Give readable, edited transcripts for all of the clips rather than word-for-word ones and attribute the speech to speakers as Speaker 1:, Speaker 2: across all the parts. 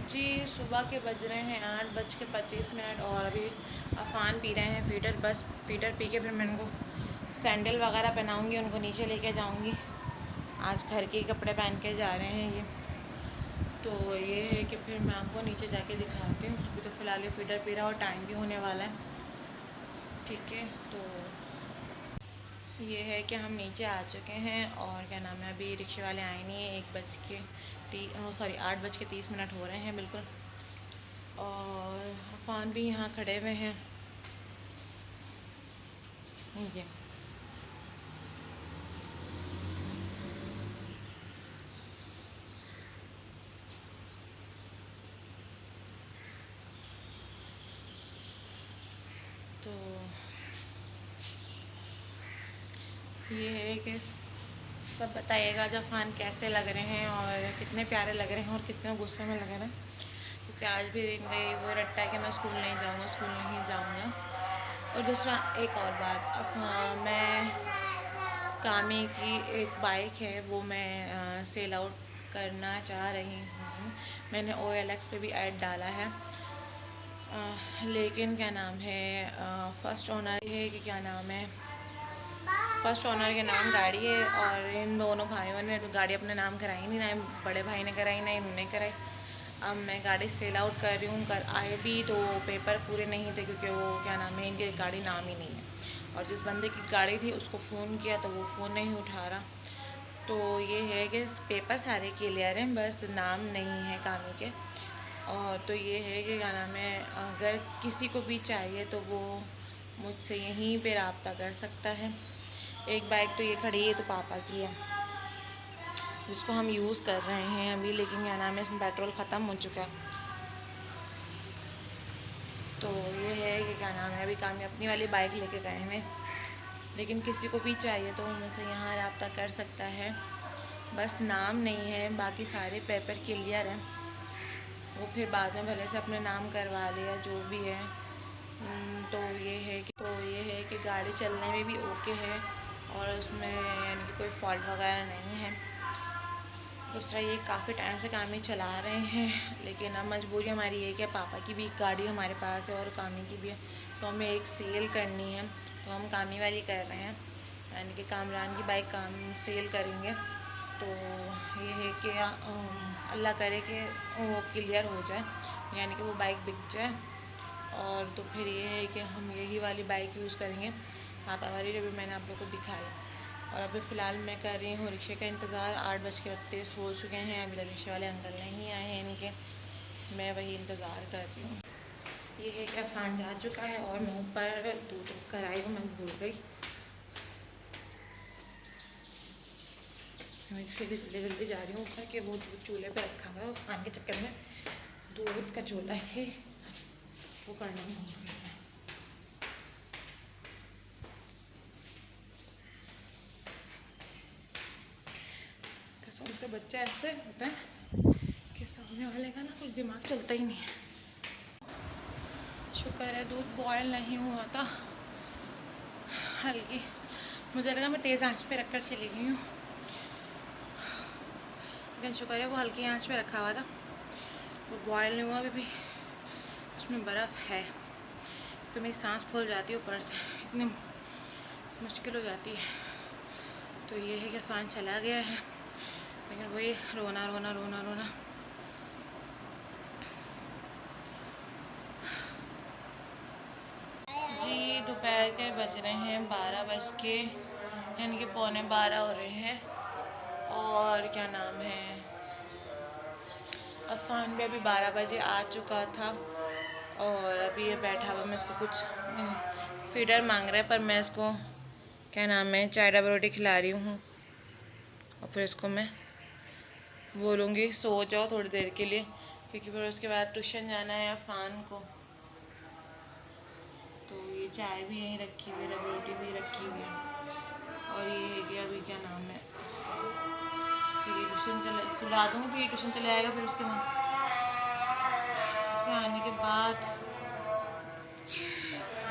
Speaker 1: जी सुबह के बज रहे हैं 8:25 और अभी अफ़ान पी रहे हैं फीडर। बस फीडर पी के फिर मैं उनको सैंडल वगैरह पहनाऊँगी, उनको नीचे लेके जाऊँगी। आज घर के ही कपड़े पहन के जा रहे हैं ये। तो ये है कि फिर मैं आपको नीचे जाके दिखाती हूँ। अभी तो फ़िलहाल ये फीडर पी रहा है और टाइम भी होने वाला है। ठीक है, तो ये है कि हम नीचे आ चुके हैं और क्या नाम है, अभी रिक्शे वाले आए नहीं है। 8:30 हो रहे हैं बिल्कुल। और अफान भी यहाँ खड़े हुए हैं। ये तो ये है कि सब बताइएगा जब फ़ान कैसे लग रहे हैं और कितने प्यारे लग रहे हैं और कितने गुस्से में लग रहे हैं। क्योंकि आज भी गई वो रट्टा है कि मैं स्कूल नहीं जाऊँगा, स्कूल नहीं जाऊँगा। और दूसरा एक और बात, अब हाँ, मैं कामी की एक बाइक है वो मैं सेल आउट करना चाह रही हूँ। मैंने OLX पे भी ऐड डाला है। लेकिन क्या नाम है, फर्स्ट ओनर है कि क्या नाम है, फर्स्ट ओनर के नाम गाड़ी है और इन दोनों भाइयों ने तो गाड़ी अपने नाम कराई नहीं, ना बड़े भाई ने कराई ना इन्होंने कराई। अब मैं गाड़ी सेल आउट कर रही हूँ। कर आए भी तो पेपर पूरे नहीं थे क्योंकि वो क्या नाम है, इनकी गाड़ी नाम ही नहीं है। और जिस बंदे की गाड़ी थी उसको फ़ोन किया तो वो फ़ोन नहीं उठा रहा। तो ये है कि पेपर सारे क्लियर हैं, बस नाम नहीं है कानून के। और तो ये है कि क्या नाम है, अगर किसी को भी चाहिए तो वो मुझसे यहीं पे रब्ता कर सकता है। एक बाइक तो ये खड़ी है तो पापा की है जिसको हम यूज़ कर रहे हैं अभी, लेकिन क्या नाम है इसमें पेट्रोल ख़त्म हो चुका है। तो ये है कि क्या नाम है, अभी काम अपनी वाली बाइक लेके गए हैं। लेकिन किसी को भी चाहिए तो मुझसे यहाँ रब्ता कर सकता है। बस नाम नहीं है, बाकी सारे पेपर क्लियर हैं। वो फिर बाद में भले से अपने नाम करवा लिया जो भी है। तो ये है कि गाड़ी चलने में भी ओके है और उसमें यानी कि कोई फॉल्ट वगैरह नहीं है। दूसरा ये काफ़ी टाइम से कामी चला रहे हैं, लेकिन अब मजबूरी हमारी है कि पापा की भी गाड़ी हमारे पास है और कामी की भी है, तो हमें एक सेल करनी है। तो हम कामी वाली कर रहे हैं, यानी कि कामरान की बाइक काम सेल करेंगे। तो ये है कि अल्लाह करे कि वो क्लियर हो जाए, यानी कि वो बाइक बिक जाए। और तो फिर ये है कि हम यही वाली बाइक यूज़ करेंगे, पापा वाली जो भी मैंने आप लोग को दिखाई। और अभी फ़िलहाल मैं कर रही हूँ रिक्शे का इंतज़ार। 8:32 हो चुके हैं, अभी तक रिक्शे वाले अंकल नहीं आए हैं इनके, मैं वही इंतज़ार कर रही हूँ। ये है कि अफान जा चुका है और मैं ऊपर दूध कराई हूँ, मैं भूल गई। मैं इसलिए जल्दी जल्दी जा रही हूँ ऊपर कि वो दूध चूल्हे पे रखा हुआ है, अफान के चक्कर में दूध का चूल्हा है वो करना भूल गई। कसम से बच्चा ऐसे होता है कि सामने वाले का ना कुछ दिमाग चलता ही नहीं है। शुक्र है दूध बॉयल नहीं हुआ था, हल्की, मुझे लगा मैं तेज़ आंच पे रखकर चली गई हूँ, लेकिन शुक्र है वो हल्की आंच पे रखा हुआ था, वो बॉयल नहीं हुआ। अभी भी उसमें बर्फ़ है तो मेरी सांस फूल जाती है ऊपर से, इतनी मुश्किल हो जाती है। तो ये है कि फ़ान चला गया है, लेकिन वही रोना रोना रोना रोना। जी दोपहर के बज रहे हैं 12 बज के, यानी कि 11:45 हो रहे हैं। और क्या नाम है, अफ़ान भी अभी 12 बजे आ चुका था और अभी ये बैठा हुआ, मैं इसको कुछ फीडर मांग रहा है पर मैं इसको क्या नाम है चाय डबल रोटी खिला रही हूँ। और फिर इसको मैं बोलूँगी सो जाओ थोड़ी देर के लिए, क्योंकि फिर उसके बाद ट्यूशन जाना है अफ़ान को। तो ये चाय भी यहीं रखी हुई है, डबल रोटी भी रखी हुई है। और ये है कि अभी क्या नाम है, फिर ये ट्यूशन चले सुला दूँगी, फिर ये ट्यूशन चले आएगा। फिर उसके बाद से आने के बाद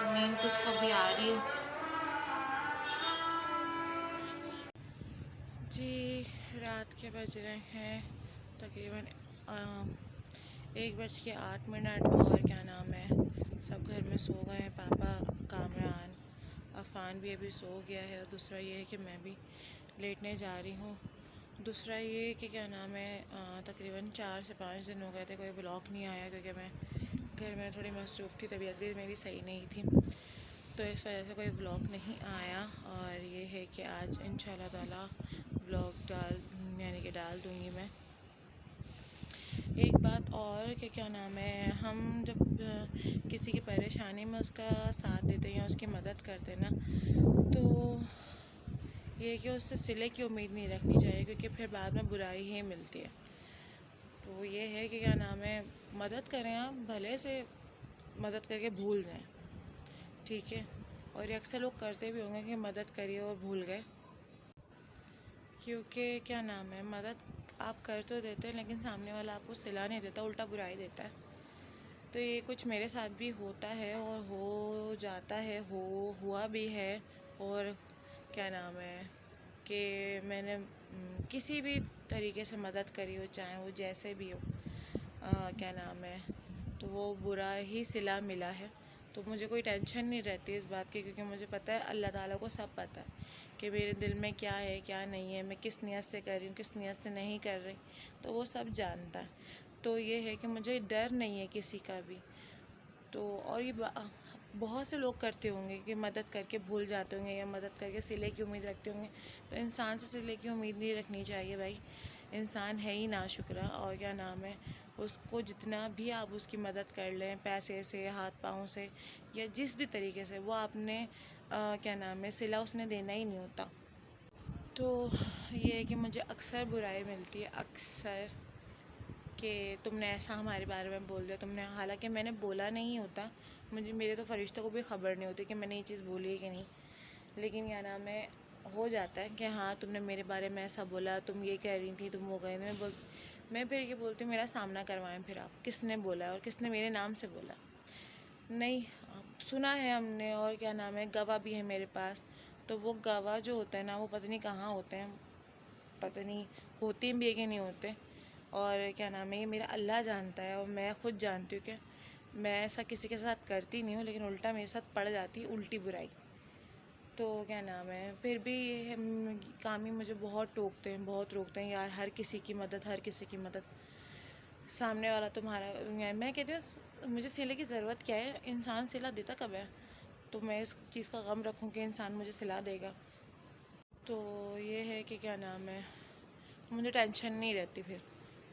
Speaker 1: नींद तो उसको अभी आ रही है। जी रात के बज रहे हैं तकरीबन 1:08 और क्या नाम है, सब घर में सो गए हैं। पापा, कामरान, अफ़ान भी अभी सो गया है। और दूसरा ये है कि मैं भी लेटने जा रही हूँ। दूसरा ये कि क्या नाम है, तकरीबन 4 से 5 दिन हो गए थे कोई ब्लॉग नहीं आया, क्योंकि मैं घर में थोड़ी मसरूफ़ थी, तबीयत भी मेरी सही नहीं थी, तो इस वजह से कोई ब्लॉग नहीं आया। और ये है कि आज इंशाल्लाह ताला ब्लॉग यानी कि डाल दूँगी मैं। एक बात और कि क्या नाम है, हम जब किसी की परेशानी में उसका साथ देते हैं या उसकी मदद करते हैं ना, तो ये है कि उससे सिले की उम्मीद नहीं रखनी चाहिए, क्योंकि फिर बाद में बुराई ही मिलती है। तो ये है कि क्या नाम है, मदद करें आप, भले से मदद करके भूल जाएं, ठीक है। और ये अक्सर लोग करते भी होंगे कि मदद करिए और भूल गए, क्योंकि क्या नाम है, मदद आप कर तो देते हैं लेकिन सामने वाला आपको सिला नहीं देता, उल्टा बुराई देता है। तो ये कुछ मेरे साथ भी होता है और हो जाता है, हुआ भी है। और क्या नाम है कि मैंने किसी भी तरीके से मदद करी हो, चाहे वो जैसे भी हो, क्या नाम है, तो वो बुरा ही सिला मिला है। तो मुझे कोई टेंशन नहीं रहती इस बात की, क्योंकि मुझे पता है अल्लाह ताला को सब पता है कि मेरे दिल में क्या है क्या नहीं है, मैं किस नीयत से कर रही हूँ किस नीयत से नहीं कर रही, तो वो सब जानता है। तो ये है कि मुझे डर नहीं है किसी का भी। तो और ये बहुत से लोग करते होंगे कि मदद करके भूल जाते होंगे या मदद करके सिले की उम्मीद रखते होंगे। तो इंसान से सिले की उम्मीद नहीं रखनी चाहिए भाई, इंसान है ही नाशुक्रा। और क्या नाम है, उसको जितना भी आप उसकी मदद कर लें, पैसे से, हाथ पाँव से, या जिस भी तरीके से, वो आपने क्या नाम है, सिला उसने देना ही नहीं होता। तो ये है कि मुझे अक्सर बुराई मिलती है, अक्सर, कि तुमने ऐसा हमारे बारे में बोल दिया तुमने, हालांकि मैंने बोला नहीं होता, मेरे तो फरिश्तों को भी ख़बर नहीं होती कि मैंने ये चीज़ बोली है कि नहीं, लेकिन क्या नाम है, हो जाता है कि हाँ तुमने मेरे बारे में ऐसा बोला, तुम ये कह रही थी, तुम वो कह रही थी। मैं फिर ये बोलती हूँ, मेरा सामना करवाएं फिर आप, किसने बोला और किसने मेरे नाम से बोला। नहीं, सुना है हमने, और क्या नाम है, गवाह भी है मेरे पास। तो वो गवाह जो होते हैं ना, वो पता नहीं कहाँ होते हैं, पता नहीं होते भी है कि नहीं होते। और क्या नाम है, ये मेरा अल्लाह जानता है, और मैं ख़ुद जानती हूँ कि मैं ऐसा किसी के साथ करती नहीं हूँ, लेकिन उल्टा मेरे साथ पड़ जाती है उल्टी बुराई। तो क्या नाम है, फिर भी कामी मुझे बहुत टोकते हैं, बहुत रोकते हैं, यार हर किसी की मदद, हर किसी की मदद, सामने वाला तुम्हारा। मैं कहती हूँ मुझे सिले की ज़रूरत क्या है, इंसान सिला देता कब है, तो मैं इस चीज़ का गम रखूँ कि इंसान मुझे सिला देगा। तो ये है कि क्या नाम है, मुझे टेंशन नहीं रहती फिर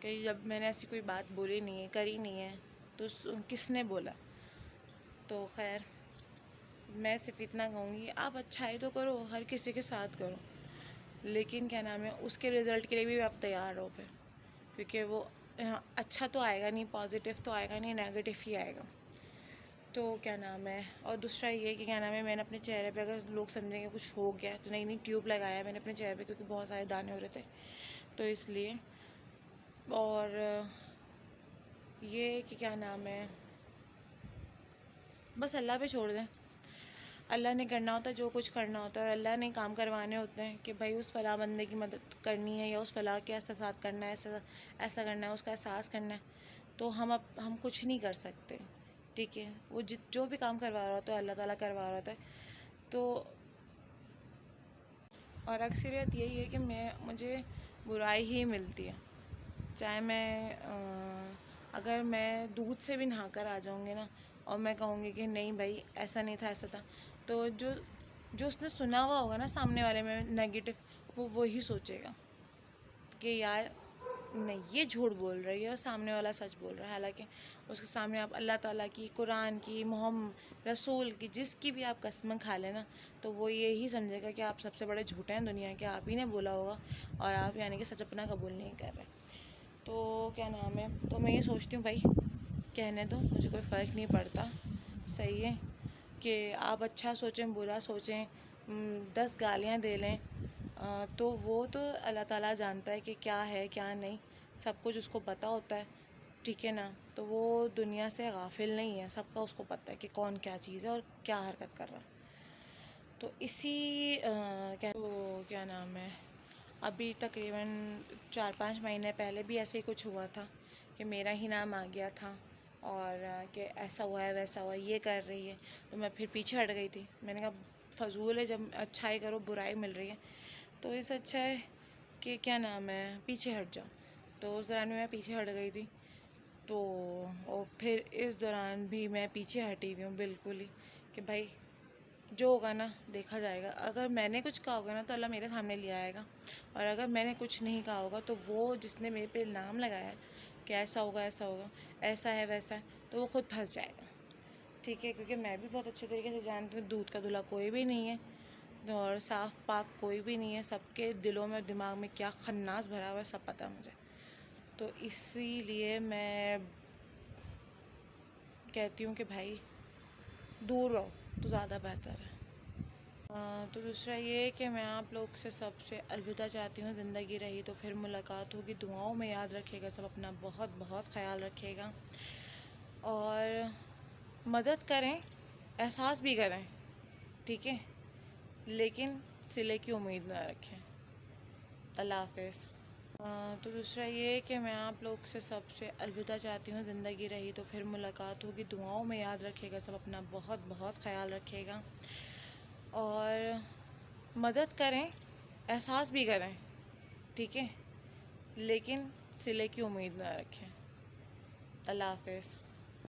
Speaker 1: कि जब मैंने ऐसी कोई बात बोली नहीं है, करी नहीं है, तो किसने बोला। तो खैर, मैं सिर्फ इतना कहूँगी, आप अच्छाई तो करो, हर किसी के साथ करो, लेकिन क्या नाम है, उसके रिज़ल्ट के लिए भी आप तैयार हो फिर, क्योंकि वो अच्छा तो आएगा नहीं, पॉजिटिव तो आएगा नहीं, नेगेटिव ही आएगा। तो क्या नाम है, और दूसरा ये कि क्या नाम है, मैंने अपने चेहरे पे, अगर लोग समझेंगे कुछ हो गया, तो नई ट्यूब लगाया मैंने अपने चेहरे पे, क्योंकि बहुत सारे दाने हो रहे थे, तो इसलिए। और ये कि क्या नाम है, बस अल्लाह पे छोड़ दें, अल्लाह ने करना होता है जो कुछ करना होता है, और अल्लाह ने काम करवाने होते हैं कि भाई उस फलां बंदे की मदद करनी है, या उस फलां के साथ करना है, ऐसा करना है, उसका एहसास करना है। तो हम कुछ नहीं कर सकते, ठीक है। वो जो भी काम करवा रहा होता है अल्लाह ताला करवा रहा होता है। तो और अक्सरियत यही है कि मुझे बुराई ही मिलती है, चाहे मैं अगर मैं दूध से भी नहा कर आ जाऊँगी ना, और मैं कहूँगी कि नहीं भाई ऐसा नहीं था, ऐसा था, तो जो उसने सुना हुआ होगा ना सामने वाले में नेगेटिव, वो वही सोचेगा कि यार नहीं, ये झूठ बोल रही है और सामने वाला सच बोल रहा है। हालांकि उसके सामने आप अल्लाह ताला की, कुरान की, मोहम्मद रसूल की, जिसकी भी आप कसम खा लेना, तो वो यही समझेगा कि आप सबसे बड़े झूठे हैं दुनिया के, आप ही ने बोला होगा, और आप यानी कि सच अपना कबूल नहीं कर रहे। तो क्या नाम है, तो मैं ये सोचती हूँ भाई, कहने दो, मुझे कोई फ़र्क नहीं पड़ता, सही है कि आप अच्छा सोचें बुरा सोचें, 10 गालियाँ दे लें, तो वो तो अल्लाह ताला जानता है कि क्या है क्या नहीं, सब कुछ उसको पता होता है, ठीक है ना। तो वो दुनिया से गाफिल नहीं है, सबका उसको पता है कि कौन क्या चीज़ है और क्या हरकत कर रहा है। तो इसी क्या नाम है, अभी तकरीबन 4-5 महीने पहले भी ऐसे ही कुछ हुआ था कि कि मेरा ही नाम आ गया था और कि ऐसा हुआ है वैसा हुआ, ये कर रही है। तो मैं फिर पीछे हट गई थी। मैंने कहा फजूल है, जब अच्छाई करो बुराई मिल रही है तो इससे अच्छा है कि क्या नाम है पीछे हट जाओ। तो उस दौरान मैं पीछे हट गई थी। तो और फिर इस दौरान भी मैं पीछे हटी हुई हूँ बिल्कुल ही, कि भाई जो होगा ना देखा जाएगा। अगर मैंने कुछ कहा होगा ना तो अल्लाह मेरे सामने ले आएगा, और अगर मैंने कुछ नहीं कहा होगा तो वो जिसने मेरे पे इल्ज़ाम लगाया है कि ऐसा होगा ऐसा है वैसा है, तो वो खुद फंस जाएगा। ठीक है, क्योंकि मैं भी बहुत अच्छे तरीके से जानती हूँ दूध का धुला कोई भी नहीं है और साफ़ पाक कोई भी नहीं है। सबके दिलों में दिमाग में क्या खन्नास भरा हुआ है सब पता है मुझे। तो इसीलिए मैं कहती हूँ कि भाई दूर रहो तो ज़्यादा बेहतर है। तो दूसरा ये कि मैं आप लोग से सबसे अलविदा चाहती हूँ। ज़िंदगी रही तो फिर मुलाकात होगी। दुआओं में याद रखिएगा सब, अपना बहुत बहुत ख्याल रखिएगा और मदद करें, एहसास भी करें, ठीक है, लेकिन सिले की उम्मीद ना रखें। अल्लाह हाफ़िज़। तो दूसरा ये कि मैं आप लोग से सबसे अलविदा चाहती हूँ। ज़िंदगी रही तो फिर मुलाकात होगी। दुआओं में याद रखिएगा सब, अपना बहुत बहुत ख्याल रखिएगा और मदद करें, एहसास भी करें, ठीक है, लेकिन सिले की उम्मीद ना रखें। अल्लाह हाफ़िज़।